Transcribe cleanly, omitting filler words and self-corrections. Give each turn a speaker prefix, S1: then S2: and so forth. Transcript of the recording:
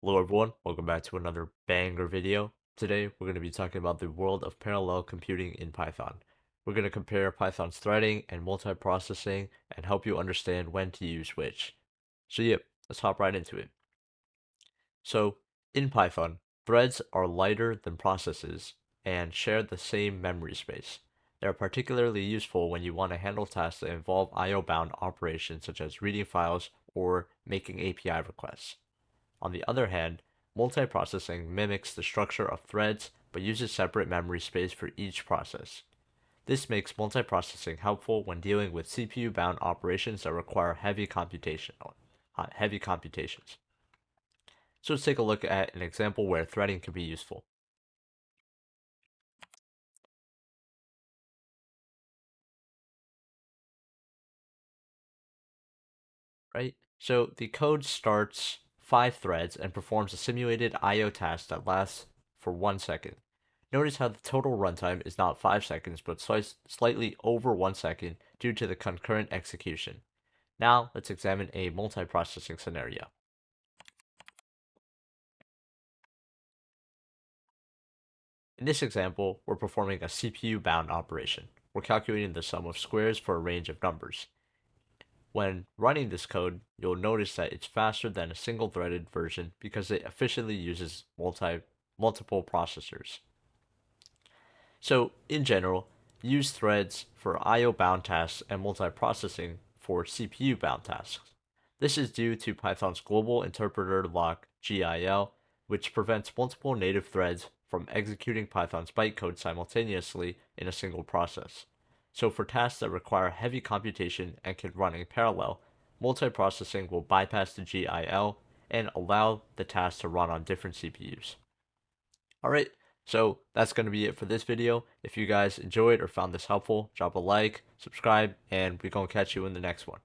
S1: Hello everyone, welcome back to another banger video. Today we're going to be talking about the world of parallel computing in Python. We're going to compare Python's threading and multiprocessing and help you understand when to use which. So yep, let's hop right into it. So in Python, threads are lighter than processes and share the same memory space. They're particularly useful when you want to handle tasks that involve IO-bound operations such as reading files or making API requests. On the other hand, multiprocessing mimics the structure of threads but uses separate memory space for each process. This makes multiprocessing helpful when dealing with CPU-bound operations that require heavy computations. So let's take a look at an example where threading can be useful. Right? So the code starts 5 threads and performs a simulated I/O task that lasts for 1 second. Notice how the total runtime is not 5 seconds, but slightly over 1 second due to the concurrent execution. Now let's examine a multiprocessing scenario. In this example, we're performing a CPU-bound operation. We're calculating the sum of squares for a range of numbers. When running this code, you'll notice that it's faster than a single-threaded version because it efficiently uses multiple processors. So, in general, use threads for IO-bound tasks and multiprocessing for CPU-bound tasks. This is due to Python's global interpreter lock (GIL), which prevents multiple native threads from executing Python's bytecode simultaneously in a single process. So for tasks that require heavy computation and can run in parallel, multiprocessing will bypass the GIL and allow the task to run on different CPUs. Alright, so that's going to be it for this video. If you guys enjoyed or found this helpful, drop a like, subscribe, and we're going to catch you in the next one.